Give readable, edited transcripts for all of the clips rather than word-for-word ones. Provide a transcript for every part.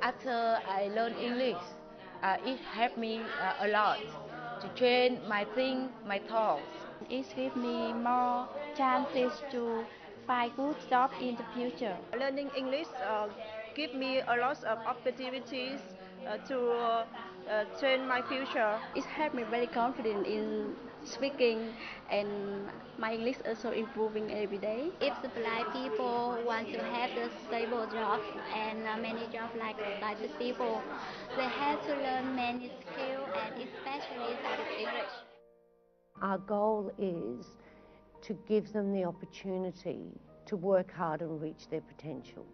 After I learned English, it helped me a lot to train my think, my thoughts. It gives me more chances to find good job in the future. Learning English give me a lot of opportunities to train my future. It helped me very confident in speaking, and my English also improving every day. If the blind people want to have the stable jobs and many jobs like sighted people, they have to learn many skills and especially sighted English. Our goal is to give them the opportunity to work hard and reach their potential.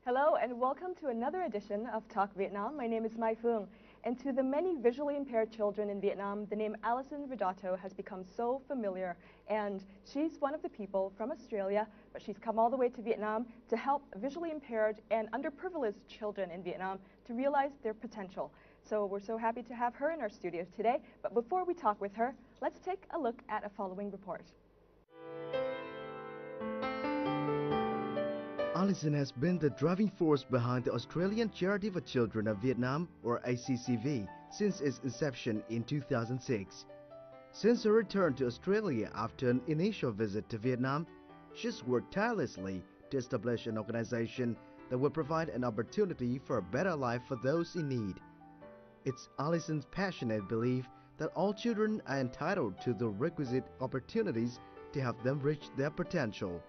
Hello and welcome to another edition of Talk Vietnam. My name is Mai Phương, and to the many visually impaired children in Vietnam, the name Alison Vidotto has become so familiar, and she's one of the people from Australia, but she's come all the way to Vietnam to help visually impaired and underprivileged children in Vietnam to realize their potential. So we're so happy to have her in our studio today, but before we talk with her, let's take a look at a following report. Alison has been the driving force behind the Australian Charity for Children of Vietnam, or ACCV, since its inception in 2006. Since her return to Australia after an initial visit to Vietnam, she's worked tirelessly to establish an organization that will provide an opportunity for a better life for those in need. It's Alison's passionate belief that all children are entitled to the requisite opportunities to help them reach their potential.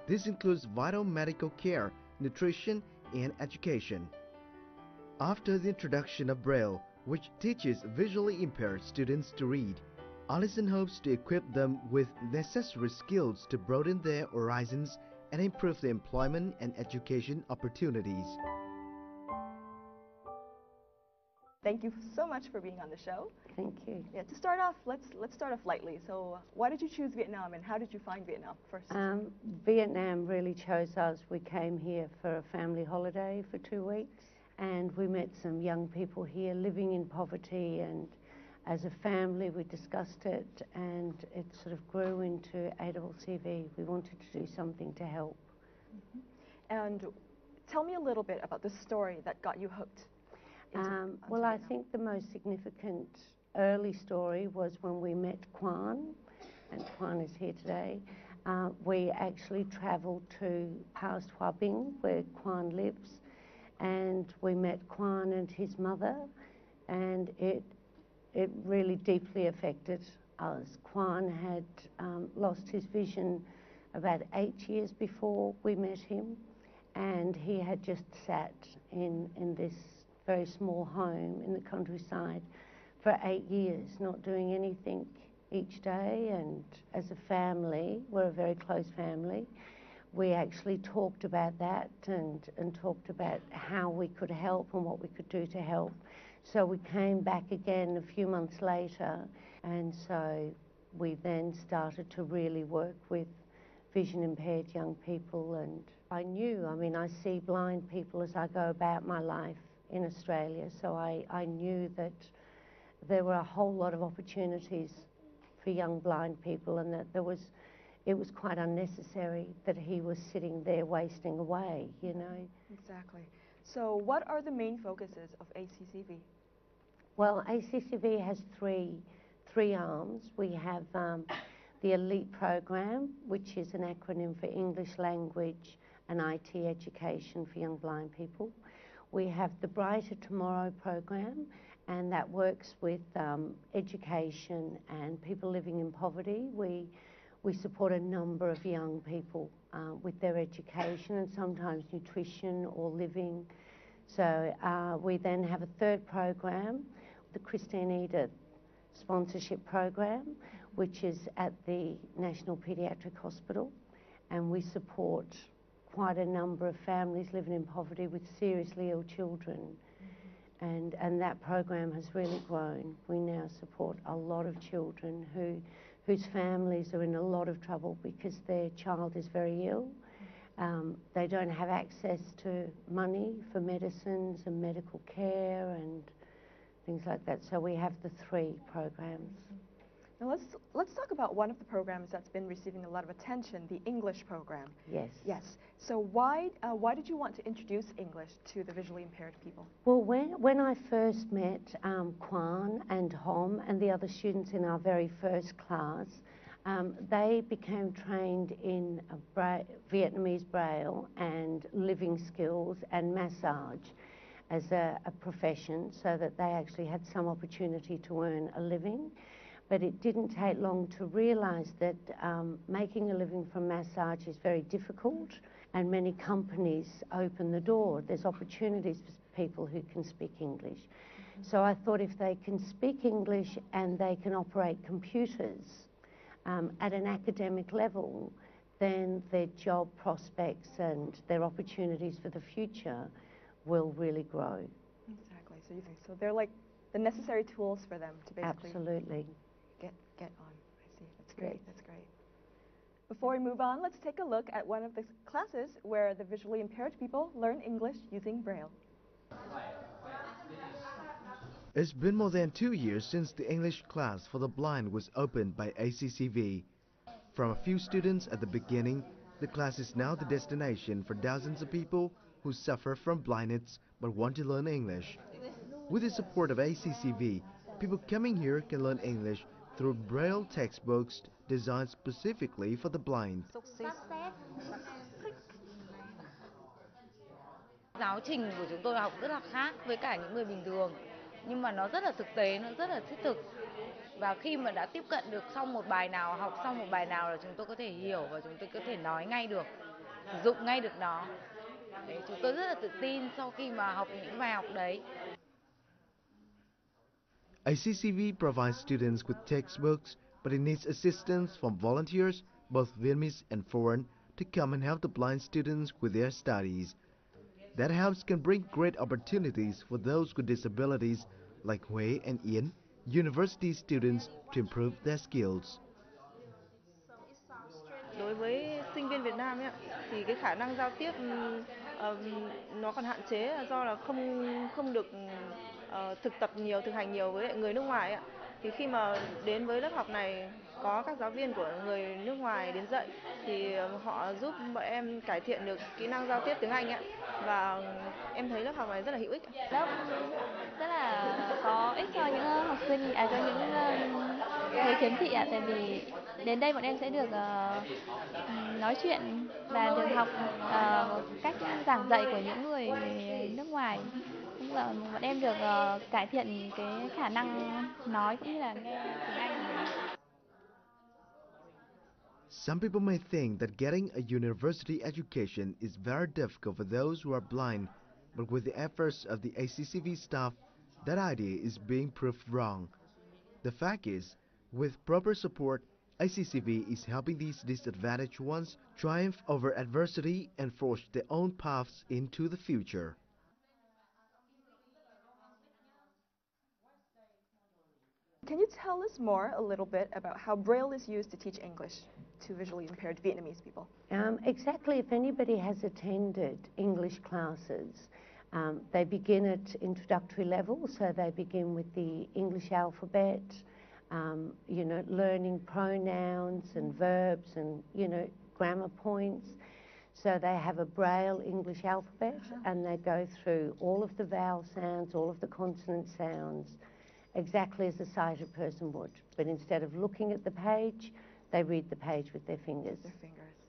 This includes vital medical care, nutrition, and education. After the introduction of Braille, which teaches visually impaired students to read, Alison hopes to equip them with necessary skills to broaden their horizons and improve their employment and education opportunities. Thank you so much for being on the show. Thank you. Yeah, to start off, let's start off lightly. So, why did you choose Vietnam, and how did you find Vietnam first? Vietnam really chose us. We came here for a family holiday for 2 weeks, and we met some young people here living in poverty, and as a family we discussed it, and it sort of grew into ACCV. We wanted to do something to help. And tell me a little bit about the story that got you hooked. Well, I think the most significant early story was when we met Quan, and Quan is here today. We actually travelled to past Hoa Binh, where Quan lives, and we met Quan and his mother, and it really deeply affected us. Quan had lost his vision about 8 years before we met him, and he had just sat in this very small home in the countryside for 8 years, not doing anything each day. And as a family, we're a very close family, we actually talked about that and talked about how we could help and what we could do to help. So we came back again a few months later, and so we then started to really work with vision impaired young people. And I see blind people as I go about my life in Australia, so I knew that there were a whole lot of opportunities for young blind people, and that it was quite unnecessary that he was sitting there wasting away, you know. Exactly. So what are the main focuses of ACCV? Well, ACCV has three arms. We have the Elite Program, which is an acronym for English Language and IT Education for young blind people. We have the Brighter Tomorrow program, and that works with education and people living in poverty. We support a number of young people with their education and sometimes nutrition or living. So we then have a third program, the Christine Edith sponsorship program, which is at the National Paediatric Hospital, and we support quite a number of families living in poverty with seriously ill children. And that program has really grown. We now support a lot of children whose families are in a lot of trouble because their child is very ill. They don't have access to money for medicines and medical care and things like that. So we have the three programs. Now let's talk about one of the programs that's been receiving a lot of attention, the English program. Yes. Yes. So why did you want to introduce English to the visually impaired people? Well, when I first met Quan and Hom and the other students in our very first class, they became trained in Vietnamese Braille and living skills and massage as a profession, so that they actually had some opportunity to earn a living. But it didn't take long to realise that making a living from massage is very difficult, and many companies open the door. There's opportunities for people who can speak English. So I thought if they can speak English and they can operate computers at an academic level, then their job prospects and their opportunities for the future will really grow. Exactly. So you think so? They're like the necessary tools for them to basically Absolutely. get on. I see. That's great. That's great. Before we move on, let's take a look at one of the classes where the visually impaired people learn English using Braille. It's been more than 2 years since the English class for the blind was opened by ACCV. From a few students at the beginning, the class is now the destination for thousands of people who suffer from blindness but want to learn English. With the support of ACCV, people coming here can learn English through Braille textbooks designed specifically for the blind. Giáo trình của chúng tôi học rất là khác với cả những người bình thường, nhưng mà nó rất là thực tế, nó rất là thiết thực. Và khi mà đã tiếp cận được xong một bài nào, học xong một bài nào là chúng tôi có thể hiểu và chúng tôi có thể nói ngay được, sử dụng ngay được nó. Đấy, chúng tôi rất là tự tin sau khi mà học những bài học đấy. ACCV provides students with textbooks, but it needs assistance from volunteers, both Vietnamese and foreign, to come and help the blind students with their studies. That helps can bring great opportunities for those with disabilities like Huế and Yên, university students, to improve their skills. Đối với sinh viên Việt Nam ấy, thì cái khả năng giao tiếp nó còn hạn chế do là không được thực tập nhiều, thực hành nhiều với người nước ngoài ấy. Thì khi mà đến với lớp học này có các giáo viên của người nước ngoài đến dạy thì họ giúp bọn em cải thiện được kỹ năng giao tiếp tiếng Anh ấy. Và em thấy lớp học này rất là hữu ích. Lớp rất là có ích cho những học sinh, cho những người khiếm thị ạ. Tại vì đến đây bọn em sẽ được nói chuyện và được học một cách giảng dạy của những người nước ngoài. Cũng là bọn em được cải thiện cái khả năng nói cũng như là nghe tiếng Anh của mình. Some people may think that getting a university education is very difficult for those who are blind, but with the efforts of the ACCV staff, that idea is being proved wrong. The fact is, with proper support, ACCV is helping these disadvantaged ones triumph over adversity and forge their own paths into the future. Can you tell us more a little bit about how Braille is used to teach English to visually impaired Vietnamese people? Exactly. If anybody has attended English classes, they begin at introductory level, so they begin with the English alphabet, learning pronouns and verbs and, grammar points. So they have a Braille English alphabet, and they go through all of the vowel sounds, all of the consonant sounds, exactly as a sighted person would. But instead of looking at the page, they read the page with their fingers.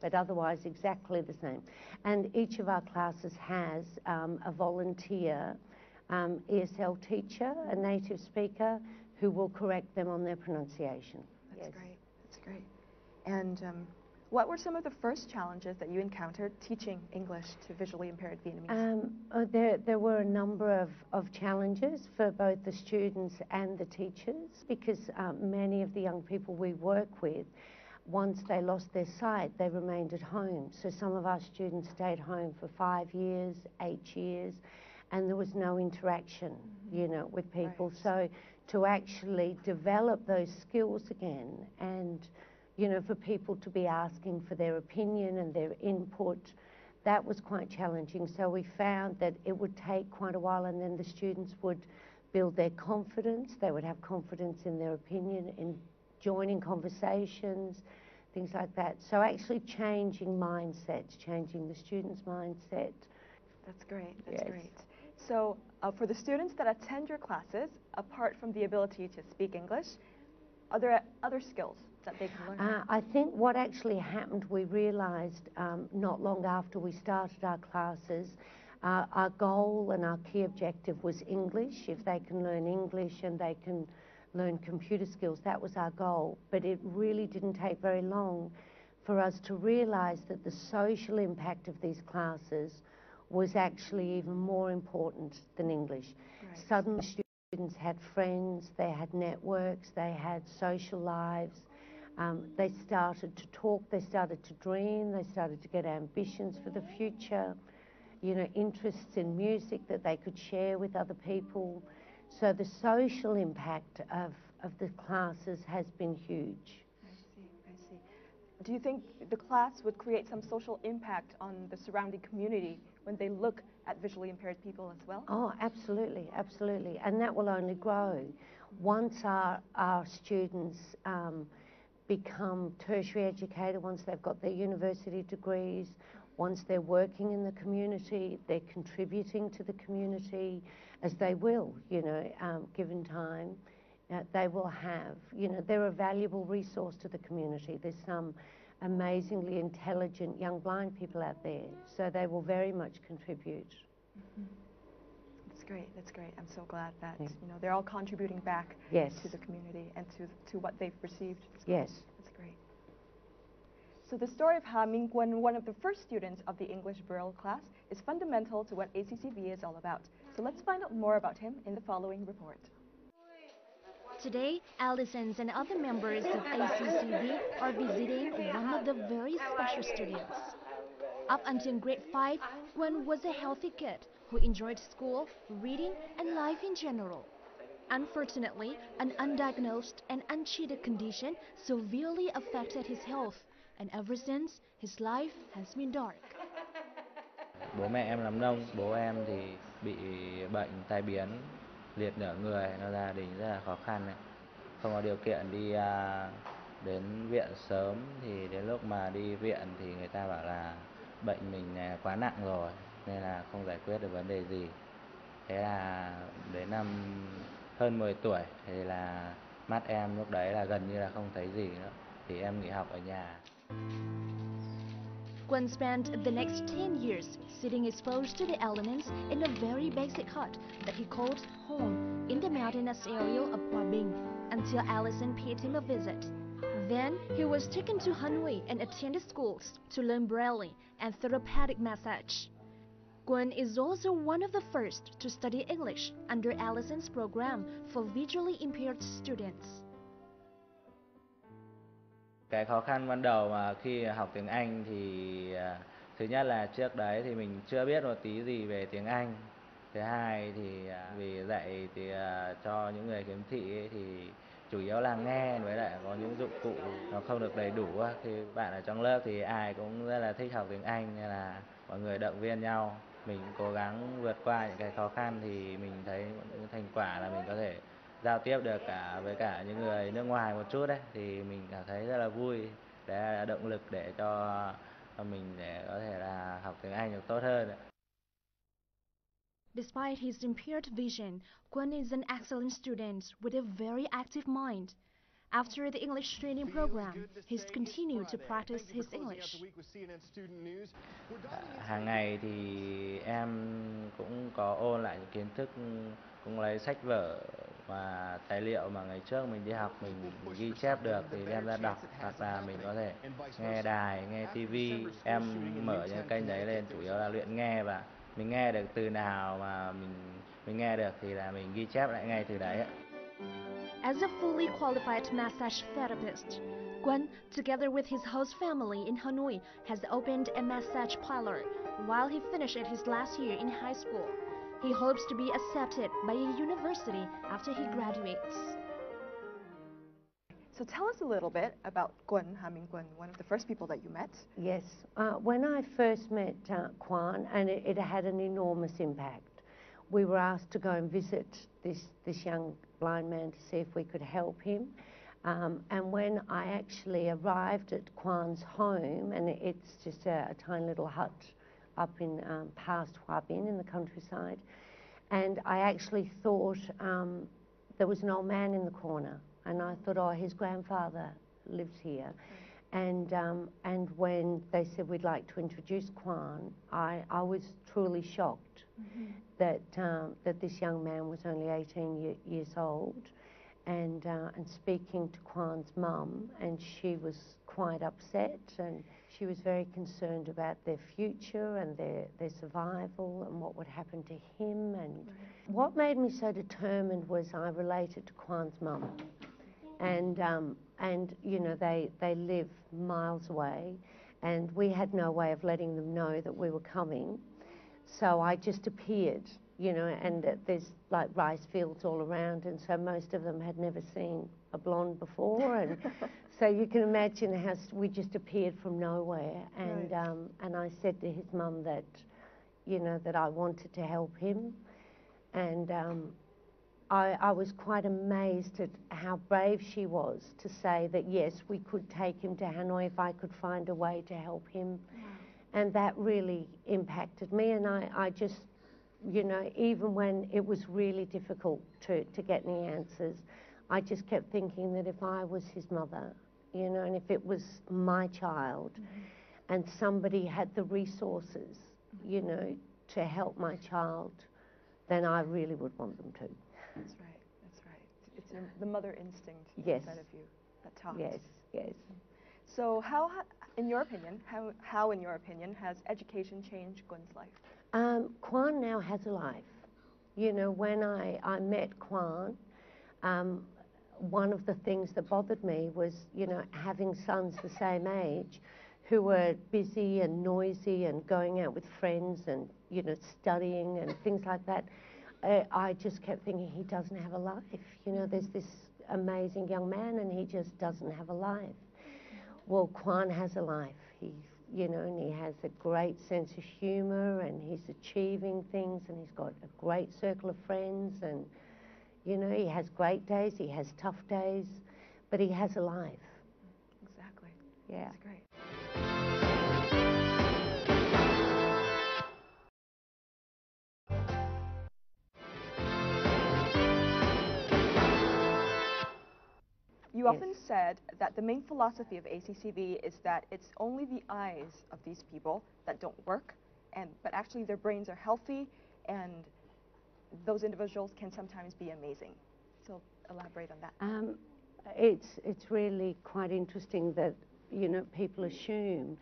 But otherwise exactly the same. And each of our classes has a volunteer ESL teacher, a native speaker, who will correct them on their pronunciation. That's great. That's great. And what were some of the first challenges that you encountered teaching English to visually impaired Vietnamese? There were a number of challenges for both the students and the teachers, because many of the young people we work with, once they lost their sight, they remained at home. So some of our students stayed home for 5 years, 8 years, and there was no interaction, with people. Right. So to actually develop those skills again, and for people to be asking for their opinion and their input, that was quite challenging. So we found that it would take quite a while, and then the students would build their confidence. They would have confidence in their opinion, in joining conversations, things like that. So actually changing mindsets, changing the students' mindset. That's great. That's Yes. great. So for the students that attend your classes, apart from the ability to speak English, are there other skills that they can learn? I think what actually happened, we realised not long after we started our classes, our goal and our key objective was English. If they can learn English and they can learn computer skills, that was our goal. But it really didn't take very long for us to realise that the social impact of these classes was actually even more important than English. Right. Suddenly students had friends, they had networks, they had social lives. They started to talk, they started to dream, they started to get ambitions for the future, you know, interests in music that they could share with other people. So the social impact of the classes has been huge. I see, I see. Do you think the class would create some social impact on the surrounding community when they look at visually impaired people as well? Oh, absolutely, absolutely. And that will only grow. Once our students become tertiary educated, once they've got their university degrees, once they're working in the community, they're contributing to the community, as they will, you know, given time, they will have, you know, they're a valuable resource to the community. There's some amazingly intelligent young blind people out there, so they will very much contribute. Mm-hmm. That's great, that's great. I'm so glad that, you know, they're all contributing back Yes. to the community and to what they've received. Yes. That's great. So the story of Ha Mingguan, one of the first students of the English Braille class, is fundamental to what ACCV is all about. So let's find out more about him in the following report. Today, Alison's and other members of ACCV are visiting one of the very special students. Up until grade 5, Gwen was a healthy kid who enjoyed school, reading, and life in general. Unfortunately, an undiagnosed and untreated condition severely affected his health, and ever since, his life has been dark. Bố mẹ em làm nông, bố em thì bị bệnh tai biến, liệt nửa người, nó gia đình rất là khó khăn này. Không có điều kiện đi đến viện sớm, thì đến lúc mà đi viện thì người ta bảo là bệnh mình quá nặng rồi nên là không giải quyết được vấn đề gì. Thế là đến năm hơn 10 tuổi thì là mắt em lúc đấy là gần như là không thấy gì nữa, thì em nghỉ học ở nhà. Gwen spent the next 10 years sitting exposed to the elements in a very basic hut that he called home in the mountainous area of Hòa Bình until Alison paid him a visit. Then he was taken to Hanoi and attended schools to learn Braille and therapeutic massage. Gwen is also one of the first to study English under Alison's program for visually impaired students. Cái khó khăn ban đầu mà khi học tiếng Anh thì thứ nhất là trước đấy thì mình chưa biết một tí gì về tiếng Anh. Thứ hai thì vì dạy thì cho những người khiếm thị ấy, thì chủ yếu là nghe, với lại có những dụng cụ nó không được đầy đủ. Thì bạn ở trong lớp thì ai cũng rất là thích học tiếng Anh, nên là mọi người động viên nhau. Mình cố gắng vượt qua những cái khó khăn thì mình thấy những thành quả là mình có thể giao tiếp được với cả những người nước ngoài một chút đấy, thì mình cảm thấy rất là vui. Đấy là động lực để cho mình để có thể là học tiếng Anh được tốt hơn. Despite his impaired vision, Gwen is an excellent student with a very active mind. After the English training program, he's continued to practice his English. Hàng ngày thì em cũng có ôn lại những kiến thức, cũng lấy sách vở và tài liệu mà ngày trước mình đi học mình ghi chép được thì đem ra đọc, hoặc là mình có thể nghe đài, nghe tivi. Em mở những kênh đấy lên chủ yếu là luyện nghe, và mình nghe được từ nào mà mình nghe được thì là mình ghi chép lại ngay từ đấy. As a fully qualified massage therapist, Gwen, together with his host family in Hanoi, has opened a massage parlor while he finished his last year in high school. He hopes to be accepted by a university after he graduates. So tell us a little bit about Gwen, Ha Mingguan, one of the first people that you met. Yes, when I first met Quan, and it had an enormous impact. We were asked to go and visit this young blind man to see if we could help him. And when I actually arrived at Quan's home, and it's just a tiny little hut up in past Hua Bin in the countryside, and I actually thought there was an old man in the corner, and I thought, oh, his grandfather lives here. And when they said we'd like to introduce Quan, I was truly shocked that this young man was only 18 years old, and speaking to Quan's mum, and she was quite upset, and she was very concerned about their future and their survival and what would happen to him. And what made me so determined was I related to Quan's mum, and you know, they live miles away, and we had no way of letting them know that we were coming. So I just appeared, you know, and there's like rice fields all around, and so most of them had never seen a blonde before, and so you can imagine how we just appeared from nowhere. And and I said to his mum that, you know, that I wanted to help him, and I was quite amazed at how brave she was to say that yes, we could take him to Hanoi if I could find a way to help him. And that really impacted me, and I just, you know, even when it was really difficult to get any answers, I just kept thinking that if I was his mother, you know, and if it was my child, and somebody had the resources, you know, to help my child, then I really would want them to. That's right, that's right. It's the mother instinct inside of you that talks. Yes, yes. So how in your opinion, has education changed Gun's life? Quan now has a life. You know, when I met Quan, one of the things that bothered me was, you know, having sons the same age who were busy and noisy and going out with friends and, you know, studying and things like that. I just kept thinking, he doesn't have a life. You know, there's this amazing young man and he just doesn't have a life. Well, Quan has a life. You know, and he has a great sense of humor, and he's achieving things, and he's got a great circle of friends, and, you know, he has great days, he has tough days, but he has a life. Exactly. Yeah. That's great. You often said that the main philosophy of ACCV is that it's only the eyes of these people that don't work, but actually their brains are healthy, and those individuals can sometimes be amazing. So elaborate on that. It's really quite interesting that, you know, people assume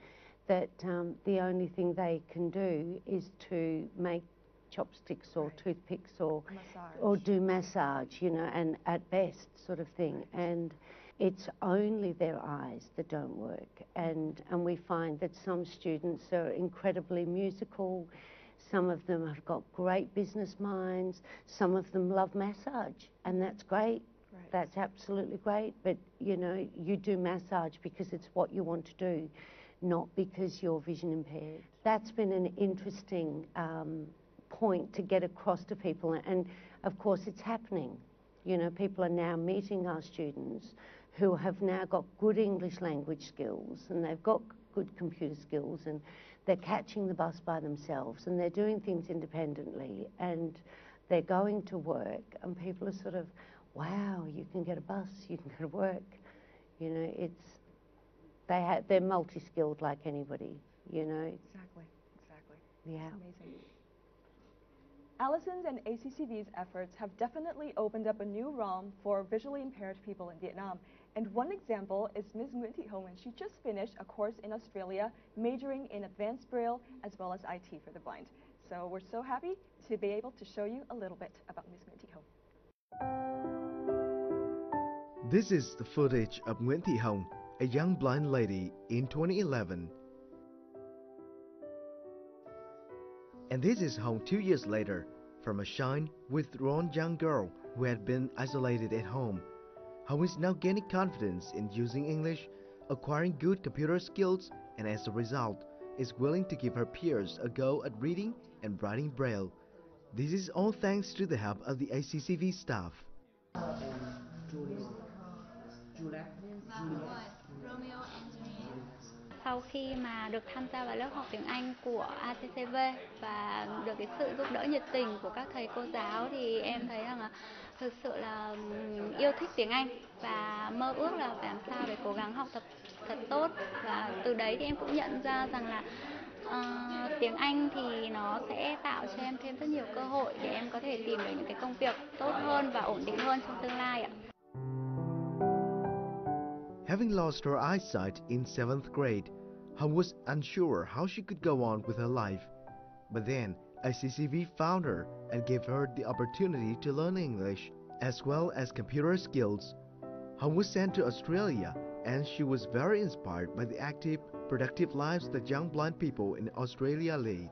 that the only thing they can do is to make chopsticks or toothpicks or do massage, you know, and at best sort of thing. And it's only their eyes that don't work. And we find that some students are incredibly musical, some of them have got great business minds, some of them love massage, and that's great. That's absolutely great, but, you know, you do massage because it's what you want to do, not because you're vision impaired. That's been an interesting point to get across to people, and of course it's happening. You know, people are now meeting our students who have now got good English language skills, and they've got good computer skills, and they're catching the bus by themselves, and they're doing things independently, and they're going to work, and people are sort of, wow, you can get a bus, you can go to work. You know, they're multi-skilled like anybody, you know. Exactly. Yeah. It's amazing. Alison's and ACCV's efforts have definitely opened up a new realm for visually impaired people in Vietnam. And one example is Ms. Nguyễn Thị Hồng, and she just finished a course in Australia majoring in advanced Braille as well as IT for the blind. So we're so happy to be able to show you a little bit about Ms. Nguyễn Thị Hồng. This is the footage of Nguyễn Thị Hồng, a young blind lady in 2011. And this is Hồng 2 years later, from a shy, withdrawn young girl who had been isolated at home. Hồng is now gaining confidence in using English, acquiring good computer skills, and as a result, is willing to give her peers a go at reading and writing Braille. This is all thanks to the help of the ACCV staff. Vâng, đúng rồi, Romeo and Juliet. Sau khi mà được tham gia vào lớp học tiếng Anh của ACCV và được cái sự giúp đỡ nhiệt tình của các thầy cô giáo thì em thấy rằng là thực sự là yêu thích tiếng Anh và mơ ước là phải làm sao để cố gắng học tập thật tốt, và từ đấy thì em cũng nhận ra rằng là tiếng Anh thì nó sẽ tạo cho em thêm rất nhiều cơ hội để em có thể tìm được những cái công việc tốt hơn và ổn định hơn trong tương lai ạ. Having lost her eyesight in 7th grade, Hồng was unsure how she could go on with her life. But then, ICCV found her and gave her the opportunity to learn English as well as computer skills. Hồng was sent to Australia, and she was very inspired by the active, productive lives that young blind people in Australia lead.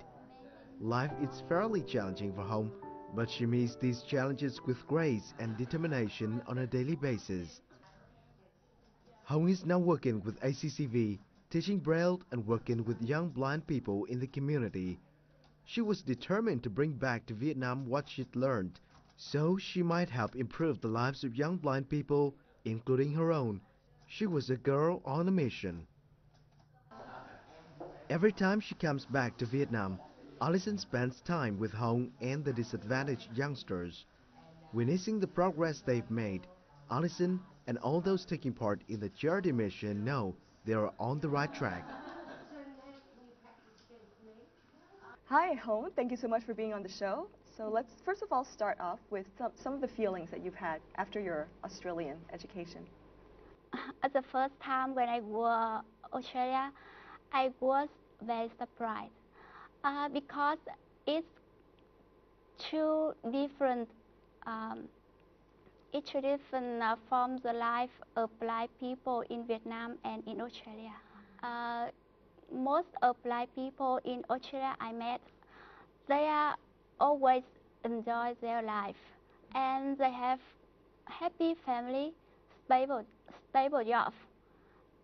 Life is fairly challenging for Hồng, but she meets these challenges with grace and determination on a daily basis. Hồng is now working with ACCV, teaching Braille and working with young blind people in the community. She was determined to bring back to Vietnam what she'd learned, so she might help improve the lives of young blind people, including her own. She was a girl on a mission. Every time she comes back to Vietnam, Alison spends time with Hồng and the disadvantaged youngsters. Witnessing the progress they've made, Alison and all those taking part in the charity mission know they are on the right track. Hi, Hồng. Thank you so much for being on the show. So let's first of all start off with some of the feelings that you've had after your Australian education. At the first time when I was Australia, I was very surprised because it's two different from the life of blind people in Vietnam and in Australia. Most of blind people in Australia I met, they are always enjoy their life and they have happy family, stable job.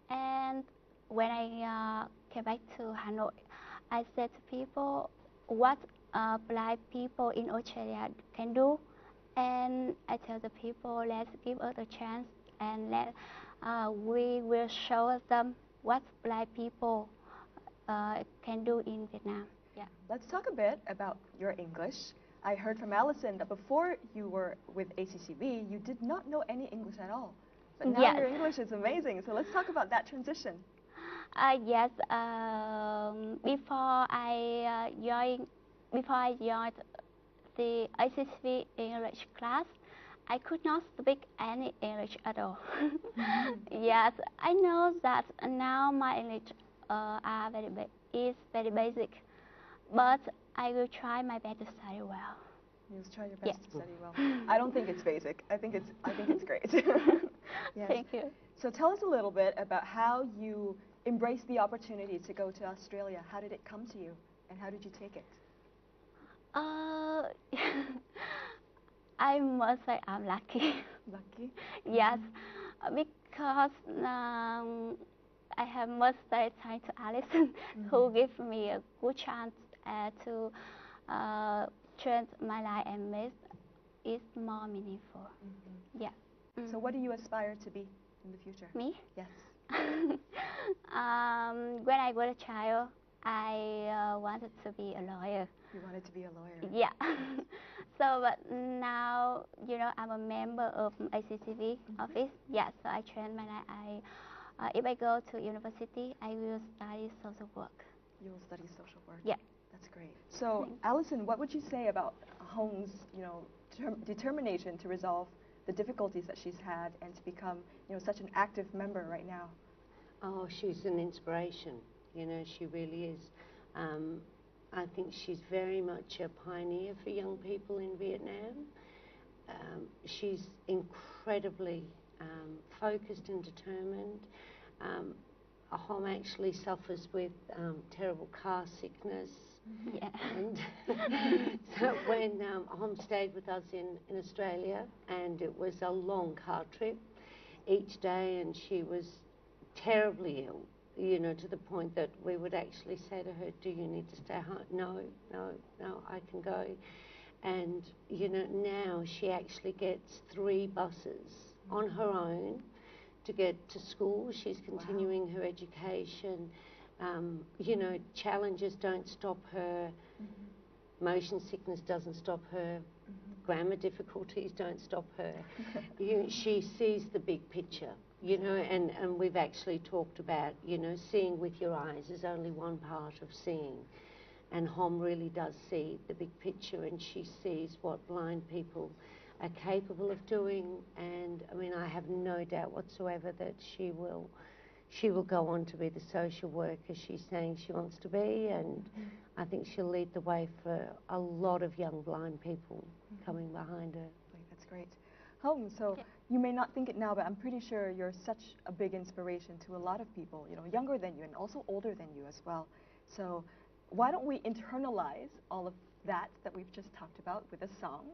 And when I came back to Hanoi, I said to people what blind people in Australia can do. And I tell the people, let's give us a chance and we will show them what blind people can do in Vietnam. Yeah. Let's talk a bit about your English. I heard from Alison that before you were with ACCV, you did not know any English at all. But now Yes. your English is amazing. So let's talk about that transition. Yes. Before I joined the ICCV English class, I could not speak any English at all. Yes, I know that now my English is very basic, but I will try my best to study well. You'll try your best to study well. I don't think it's basic. I think it's great. Yes. Thank you. So tell us a little bit about how you embraced the opportunity to go to Australia. How did it come to you, and how did you take it? I must say I'm lucky. Lucky? Yes, because I have must say thanks to Alison, who gave me a good chance to change my life and make it more meaningful. Yeah. So what do you aspire to be in the future? Me? Yes. When I was a child, I wanted to be a lawyer. You wanted to be a lawyer? Yeah. So, but now, I'm a member of ACCV office. Yeah, so I train my life. If I go to university, I will study social work. You will study social work? Yeah. That's great. So, Alison, what would you say about Hong's, determination to resolve the difficulties that she's had and to become, such an active member right now? Oh, she's an inspiration. She really is. I think she's very much a pioneer for young people in Vietnam. She's incredibly focused and determined. Hom actually suffers with terrible car sickness. Yeah. And so when Hom stayed with us in Australia, and it was a long car trip each day, and she was terribly ill, to the point that we would actually say to her, do you need to stay home? No, I can go. And, now she actually gets 3 buses on her own to get to school. She's continuing her education. You know, challenges don't stop her. Motion sickness doesn't stop her. Grammar difficulties don't stop her. She sees the big picture, you know, and we've actually talked about, you know, seeing with your eyes is only one part of seeing. And Hom really does see the big picture, and she sees what blind people are capable of doing. And I mean, I have no doubt whatsoever that she will go on to be the social worker she's saying she wants to be, and I think she'll lead the way for a lot of young blind people coming behind her. That's great. Hom, so you may not think it now, but I'm pretty sure you're such a big inspiration to a lot of people, you know, younger than you and also older than you as well. So why don't we internalize all of that we've just talked about with a song?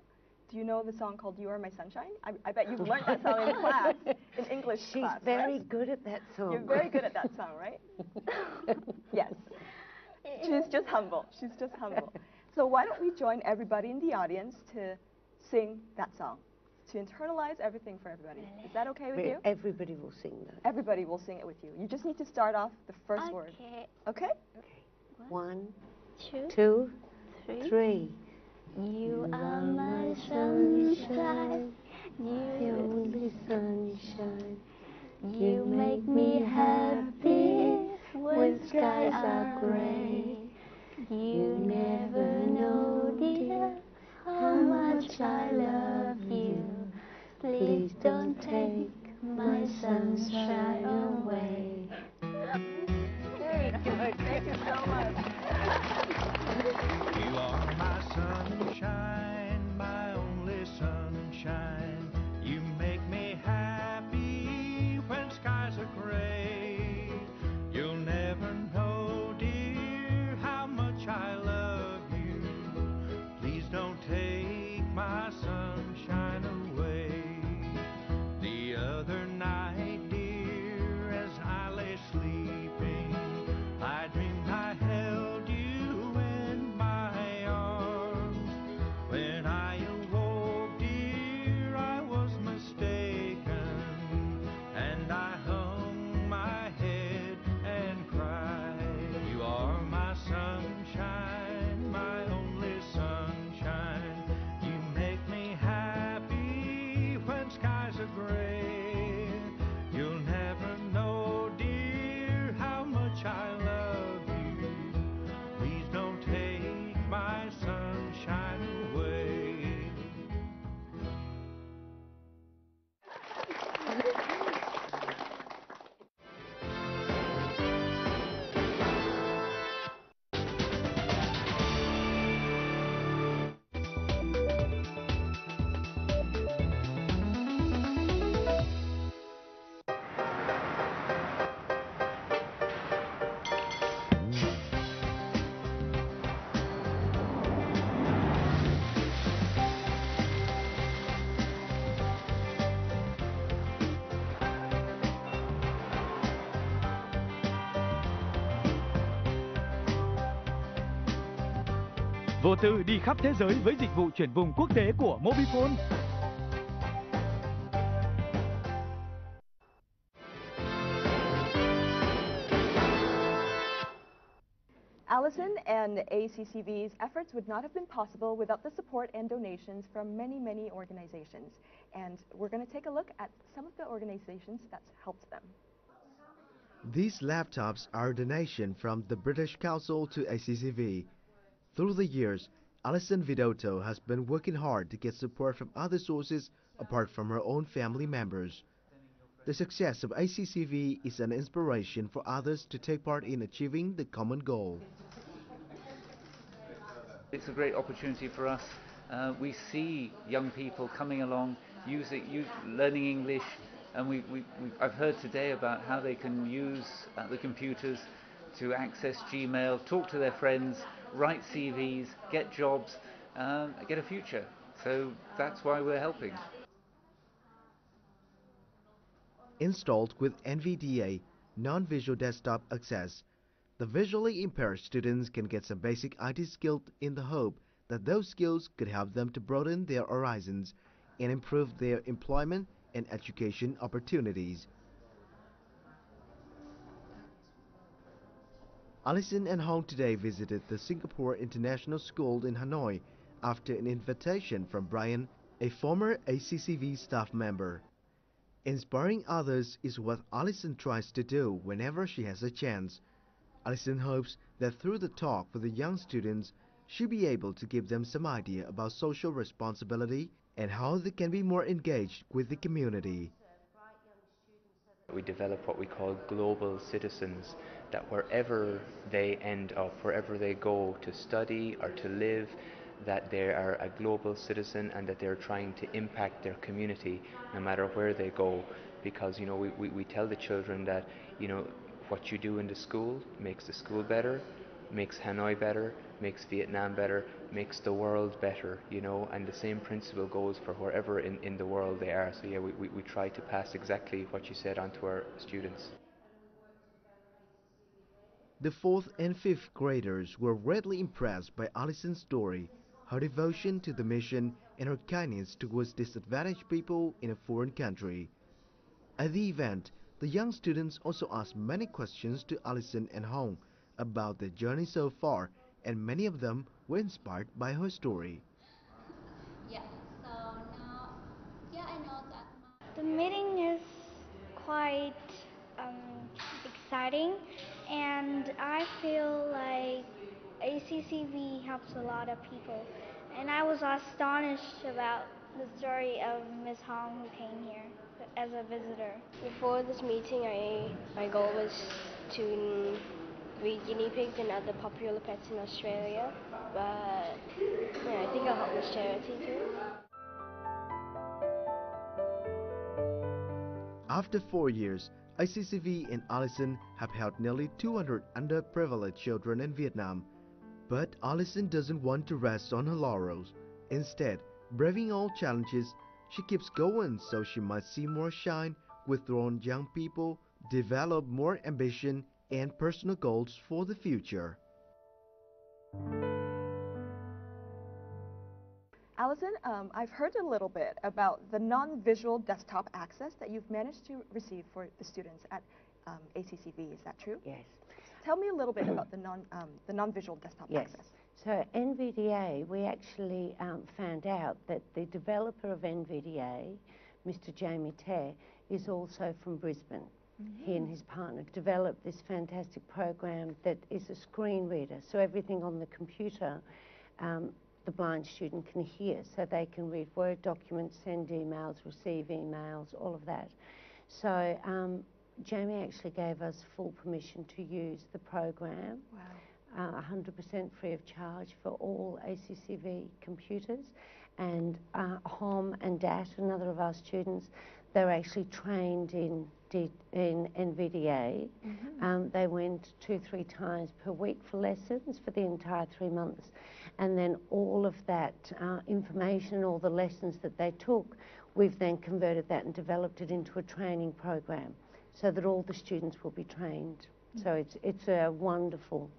Do you know the song called You Are My Sunshine? I bet you've learned that song in class, in English class, She's very good at that song. You're very good at that song, right? Yes. She's just humble. She's just humble. So why don't we join everybody in the audience to sing that song, to internalize everything for everybody. Is that okay with you? Everybody will sing that. Everybody will sing it with you. You just need to start off the first word. Okay? One, two, three. You are my sunshine, the only sunshine. you make me happy when skies are gray. You never know, dear, how much I love you. Please don't take my sunshine away. Very good. Thank you so much. You are my sunshine, my only sunshine. You make me happy when skies are gray. You'll never know, dear, how much I love you. Please don't take my sunshine away. The other night, dear, as I lay sleeping, I dreamed I held you in my arms. When I awoke, dear, I was mistaken, and I hung my head and cried. You are my sunshine, my only sunshine. You make me happy when skies are gray. You'll never know, dear, how much I love you. Please don't take my sunshine away. Vô tư đi khắp thế giới với dịch vụ chuyển vùng quốc tế của Mobifone. Alison and ACCV's efforts would not have been possible without the support and donations from many, many organizations. And we're going to take a look at some of the organizations that's helped them. These laptops are a donation from the British Council to ACCV. Through the years, Alison Vidotto has been working hard to get support from other sources apart from her own family members. The success of ACCV is an inspiration for others to take part in achieving the common goal. It's a great opportunity for us. We see young people coming along, learning English, and I've heard today about how they can use the computers to access Gmail, talk to their friends, write CVs, get jobs, get a future. So that's why we're helping. Installed with NVDA, non-visual desktop access, the visually impaired students can get some basic IT skills in the hope that those skills could help them to broaden their horizons and improve their employment and education opportunities. Alison and Hong today visited the Singapore International School in Hanoi after an invitation from Brian, a former ACCV staff member. Inspiring others is what Alison tries to do whenever she has a chance. Alison hopes that through the talk with the young students, she'll be able to give them some idea about social responsibility and how they can be more engaged with the community. We develop what we call global citizens, that wherever they end up, wherever they go to study or to live, that they are a global citizen and that they're trying to impact their community no matter where they go. Because, you know, we tell the children that, you know, what you do in the school makes the school better, makes Hanoi better, makes Vietnam better, makes the world better, you know, and the same principle goes for wherever in the world they are. So yeah, we try to pass exactly what you said on to our students. The 4th and 5th graders were greatly impressed by Alison's story, her devotion to the mission and her kindness towards disadvantaged people in a foreign country. At the event, the young students also asked many questions to Alison and Hong about their journey so far, and many of them were inspired by her story. Yeah, so now, I know that the meeting is quite exciting, and I feel like ACCV helps a lot of people. And I was astonished about the story of Miss Hong who came here as a visitor. Before this meeting, my goal was to breed guinea pigs and other popular pets in Australia, but yeah, I think I'll help this charity too. After 4 years, ICCV and Alison have helped nearly 200 underprivileged children in Vietnam. But Alison doesn't want to rest on her laurels. Instead, braving all challenges, she keeps going so she might see more shine with her own young people, develop more ambition and personal goals for the future. Alison, I've heard a little bit about the non-visual desktop access that you've managed to receive for the students at ACCV. Is that true? Yes. Tell me a little bit about the non-visual desktop access. So NVDA, we actually found out that the developer of NVDA, Mr. Jamie Teh, is also from Brisbane. Mm-hmm. He and his partner developed this fantastic program that is a screen reader, so everything on the computer the blind student can hear, so they can read Word documents, send emails, receive emails, all of that. So Jamie actually gave us full permission to use the program. Wow. 100% free of charge for all ACCV computers. And Hom and Dat, another of our students, they're actually trained in NVDA. Mm-hmm. They went 2-3 times per week for lessons for the entire 3 months. And then all of that information, all the lessons that they took, we've then converted that and developed it into a training program so that all the students will be trained. Mm-hmm. So it's a wonderful,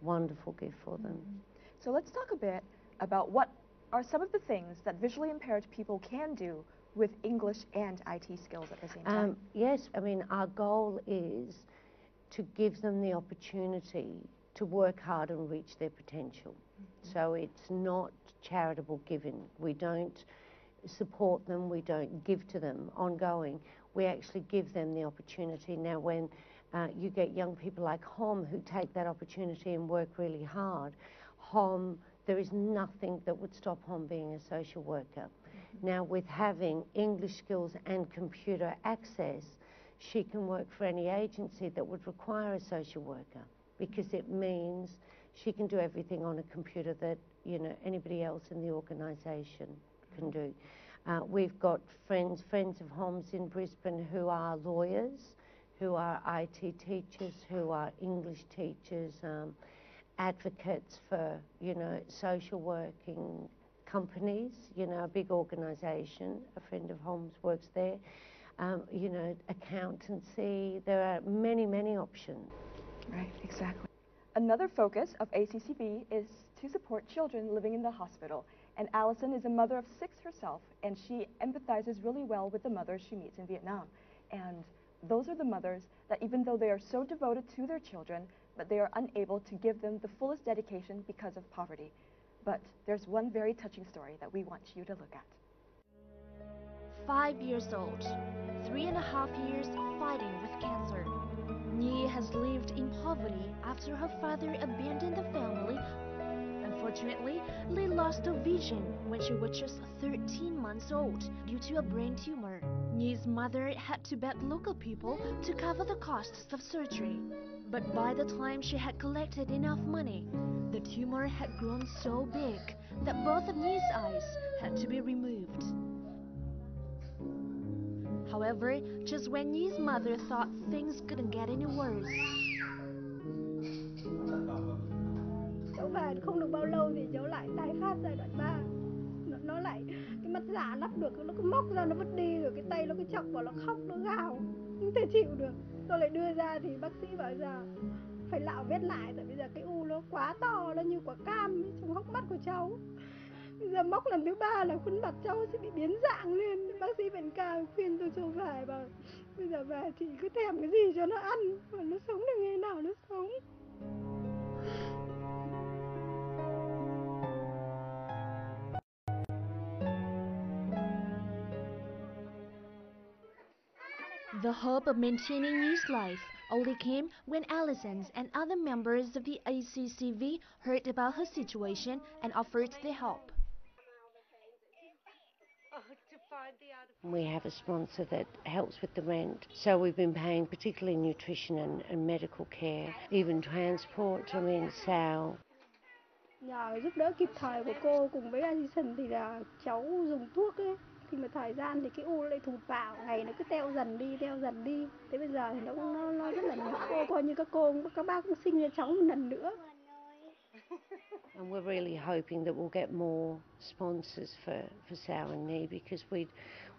wonderful gift for them. Mm-hmm. So let's talk a bit about what are some of the things that visually impaired people can do with English and IT skills at the same time. Yes, I mean, our goal is to give them the opportunity to work hard and reach their potential. Mm-hmm. So it's not charitable giving. We don't support them, we don't give to them ongoing. We actually give them the opportunity. Now when you get young people like Hom who take that opportunity and work really hard, there is nothing that would stop Hom being a social worker. Mm-hmm. Now with having English skills and computer access, she can work for any agency that would require a social worker, because it means she can do everything on a computer that, you know, anybody else in the organisation can do. We've got friends of Hom's in Brisbane who are lawyers, who are IT teachers, who are English teachers, advocates for, you know, social working companies, you know, a big organisation. A friend of Hom's works there. You know, accountancy. There are many, many options. Right, exactly. Another focus of ACCB is to support children living in the hospital. And Alison is a mother of 6 herself, and she empathizes really well with the mothers she meets in Vietnam. And those are the mothers that, even though they are so devoted to their children, but they are unable to give them the fullest dedication because of poverty. But there's one very touching story that we want you to look at. 5 years old, 3.5 years fighting with cancer. Nhi has lived in poverty after her father abandoned the family. Unfortunately, Lee lost her vision when she was just 13 months old due to a brain tumor. Nhi's mother had to beg local people to cover the costs of surgery. But by the time she had collected enough money, the tumor had grown so big that both of Nhi's eyes had to be removed. However, just when Nhi's mother thought things couldn't get any worse, cháu về không được bao lâu thì cháu lại tái phát giai đoạn 3. Nó lại, cái mắt giả lắp được, nó cứ móc ra nó vứt đi, rồi cái tay nó cứ chọc vào, nó khóc, nó gào, không thể chịu được. Tôi lại đưa ra thì bác sĩ bảo giờ phải lạo vết lại, tại bây giờ cái u nó quá to, nó như quả cam ấy, trong hốc mắt của cháu. Bây giờ móc lần thứ 3 là khuôn mặt cháu sẽ bị biến dạng lên. Bác sĩ bệnh ca khuyên tôi cho về, và bây giờ về thì cứ thèm cái gì cho nó ăn, và nó sống được ngày nào nó sống. the hope of maintaining Nhi's life only came when Alison and other members of the ACCV heard about her situation and offered their help. We have a sponsor that helps with the rent, so we've been paying particularly nutrition and medical care, even transport. I mean, Sal. Nhờ giúp đỡ kịp thời của cô cùng với Alison thì là cháu dùng thuốc ấy, thì mà thời gian thì cái u lại thụt vào, ngày nó cứ teo dần đi. Thế bây giờ thì nó rất là nhiều. Cô coi như các bác cũng sinh ra cháu một lần nữa. And we're really hoping that we'll get more sponsors for Sal and Nhi, because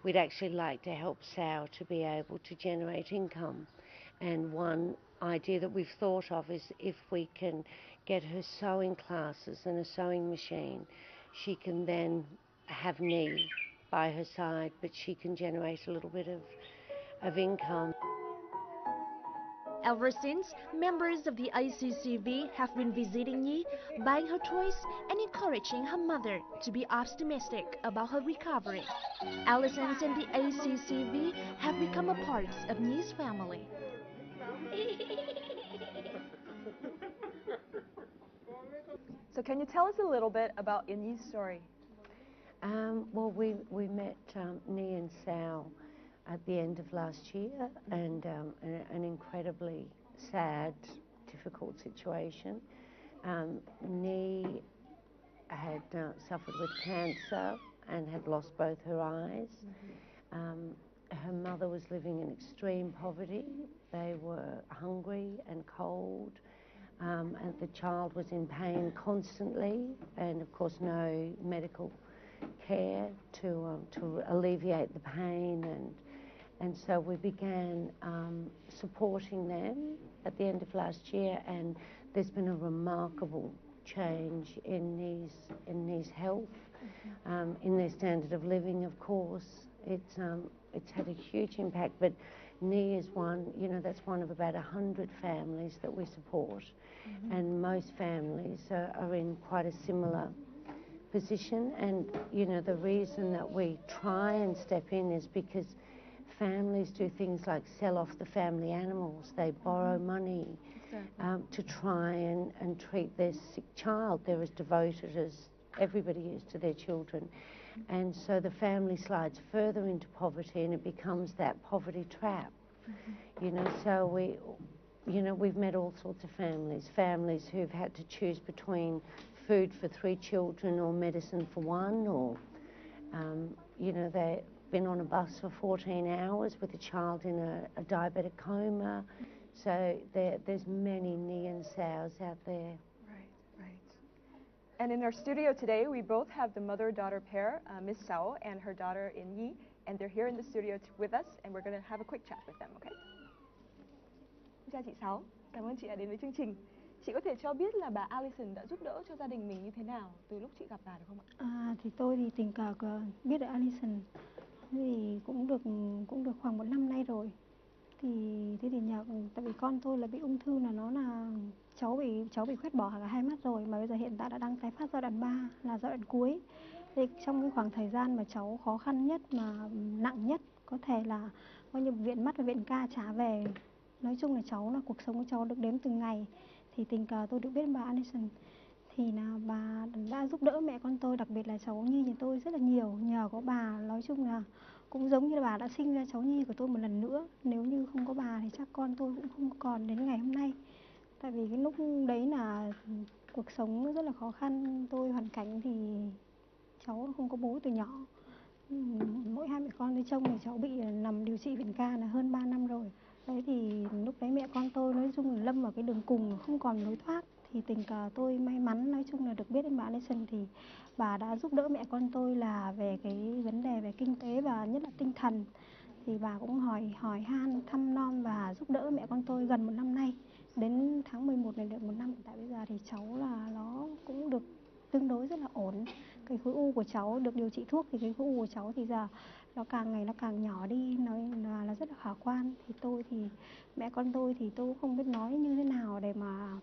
we'd actually like to help Sal to be able to generate income. And one idea that we've thought of is if we can get her sewing classes and a sewing machine, she can then have Nhi by her side, but she can generate a little bit of income. Ever since, members of the ACCV have been visiting Nhi, buying her toys and encouraging her mother to be optimistic about her recovery. Alison and the ACCV have become a part of Nhi's family. So can you tell us a little bit about Nhi's story? Well, we met Nhi and Sal at the end of last year, and an incredibly sad, difficult situation. Nhi had suffered with cancer and had lost both her eyes. Her mother was living in extreme poverty. They were hungry and cold, and the child was in pain constantly, and of course no medical care to alleviate the pain, and so we began supporting them at the end of last year, and there's been a remarkable change in Nhi's health, in their standard of living. Of course, it's had a huge impact, but Nhi is one, that's one of about 100 families that we support, and most families are in quite a similar position. And the reason that we try and step in is because families do things like sell off the family animals. They borrow money to try and treat their sick child. They're as devoted as everybody is to their children, and so the family slides further into poverty, and it becomes that poverty trap. So we've met all sorts of families who've had to choose between food for 3 children or medicine for 1, or they've been on a bus for 14 hours with a child in a diabetic coma. So there's many Nhi and Sals out there. Right. And in our studio today, we both have the mother-daughter pair, Miss Sao and her daughter Nhi, and they're here in the studio with us, and we're going to have a quick chat with them, okay? Chào chị Sáu, cảm ơn chị đã đến với chương trình. Chị có thể cho biết là bà Alison đã giúp đỡ cho gia đình mình như thế nào từ lúc chị gặp bà được không ạ? Thì tôi thì tình cờ biết được Alison thì cũng được khoảng 1 năm nay rồi. thì nhờ tại vì con tôi là bị ung thư, là cháu bị khoét bỏ cả hai mắt rồi, mà bây giờ hiện tại đã đang tái phát giai đoạn 3 là giai đoạn cuối. Thì trong cái khoảng thời gian mà cháu khó khăn nhất mà nặng nhất có thể là coi như viện mắt và viện ca trả về. Nói chung là cuộc sống của cháu được đếm từng ngày. Thì tình cờ tôi được biết bà Alison thì là bà đã giúp đỡ mẹ con tôi, đặc biệt là cháu Nhi nhà tôi rất là nhiều. Nhờ có bà, nói chung là cũng giống như là bà đã sinh ra cháu Nhi của tôi một lần nữa. Nếu như không có bà thì chắc con tôi cũng không còn đến ngày hôm nay. Tại vì cái lúc đấy là cuộc sống rất là khó khăn, tôi hoàn cảnh thì cháu không có bố từ nhỏ. Mỗi hai mẹ con đi trông thì cháu bị nằm điều trị viện ca là hơn 3 năm rồi. Đấy thì lúc đấy mẹ con tôi nói chung là lâm vào cái đường cùng, không còn lối thoát. Thì tình cờ tôi may mắn nói chung là được biết đến bà Alison, thì bà đã giúp đỡ mẹ con tôi là về cái vấn đề về kinh tế và nhất là tinh thần. Thì bà cũng hỏi han thăm nom và giúp đỡ mẹ con tôi gần 1 năm nay. Đến tháng 11 này được 1 năm, tại bây giờ thì cháu là nó cũng được tương đối rất là ổn. Cái khối u của cháu được điều trị thuốc thì cái khối u của cháu thì giờ nó càng ngày nó càng nhỏ đi, nói là rất là khả quan. Thì mẹ con tôi thì tôi không biết nói như thế nào để mà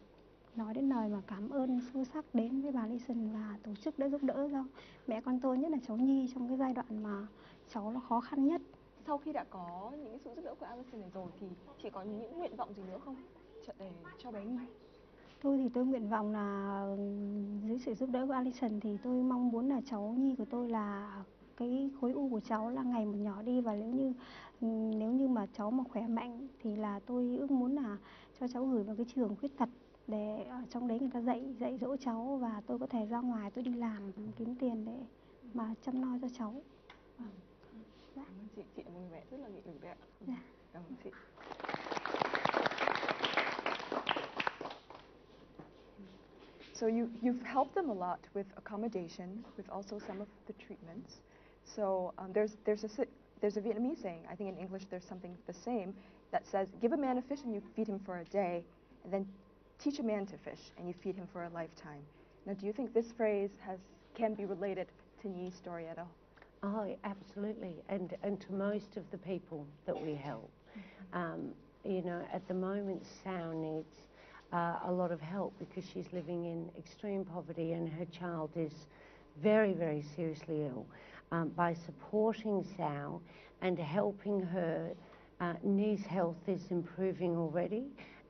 nói đến lời mà cảm ơn sâu sắc đến với bà Alison và tổ chức đã giúp đỡ cho mẹ con tôi, nhất là cháu Nhi trong cái giai đoạn mà cháu nó khó khăn nhất. Sau khi đã có những sự giúp đỡ của Alison này rồi thì chị có những nguyện vọng gì nữa không để cho bé Nhi? Tôi nguyện vọng là dưới sự giúp đỡ của Alison thì tôi mong muốn là cháu Nhi của tôi là cái khối u của cháu là ngày một nhỏ đi, và nếu như mà cháu mà khỏe mạnh thì là tôi ước muốn là cho cháu gửi vào cái trường khuyết tật để ở trong đấy người ta dạy dỗ cháu, và tôi có thể ra ngoài tôi đi làm kiếm tiền để mà chăm lo cho cháu. Cảm ơn chị là một người mẹ rất là nghị lực đấy ạ. Cảm ơn chị. So you've helped them a lot with accommodation, with also some of the treatments. So there's a Vietnamese saying, I think in English there's something the same, that says, give a man a fish and you feed him for a day, and then teach a man to fish and you feed him for a lifetime. Now, do you think this phrase can be related to Nhi's story at all? Oh, absolutely, and to most of the people that we help. You know, at the moment, Sao needs a lot of help because she's living in extreme poverty and her child is very, very seriously ill. By supporting Sao and helping her, Nhi's health is improving already.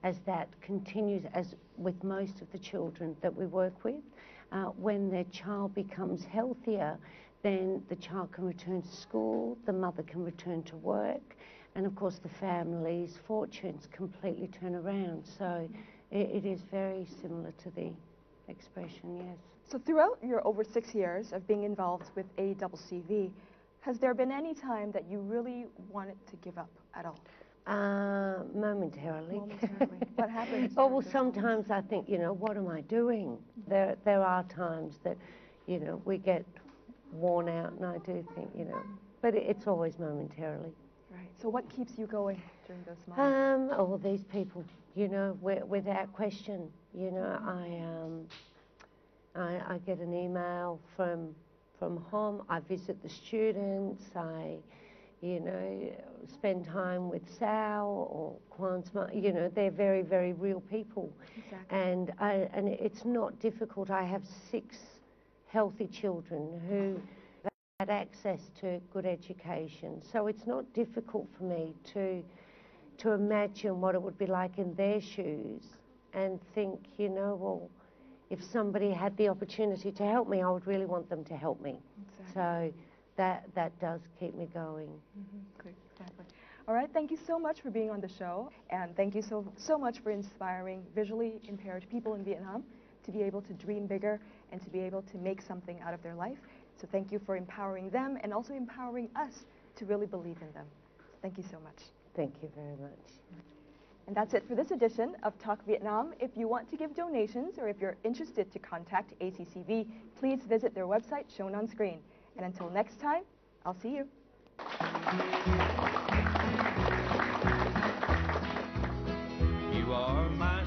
As that continues, as with most of the children that we work with, when their child becomes healthier, then the child can return to school, the mother can return to work, and of course the family's fortunes completely turn around. So it is very similar to the expression, yes. So throughout your over 6 years of being involved with ACCV, has there been any time that you really wanted to give up at all? Momentarily. What happens? Oh, well, sometimes I think, you know, what am I doing? There are times that, you know, we get worn out, and I do think, you know, but it's always momentarily. Right. So what keeps you going during those moments? All these people, you know, without question. You know, I get an email from home. I visit the students. I, you know, spend time with Sao or Kwan's mum. You know, they're very, very real people. Exactly. And it's not difficult. I have 6 healthy children who had access to good education. So it's not difficult for me to imagine what it would be like in their shoes and think, you know, well, if somebody had the opportunity to help me, I would really want them to help me. Exactly. So that does keep me going. Good, exactly. All right, thank you so much for being on the show, and thank you so much for inspiring visually impaired people in Vietnam to be able to dream bigger and to be able to make something out of their life. So thank you for empowering them and also empowering us to really believe in them. Thank you so much. Thank you very much. And that's it for this edition of Talk Vietnam. If you want to give donations or if you're interested to contact ACCV, please visit their website shown on screen. And until next time, I'll see you. You are my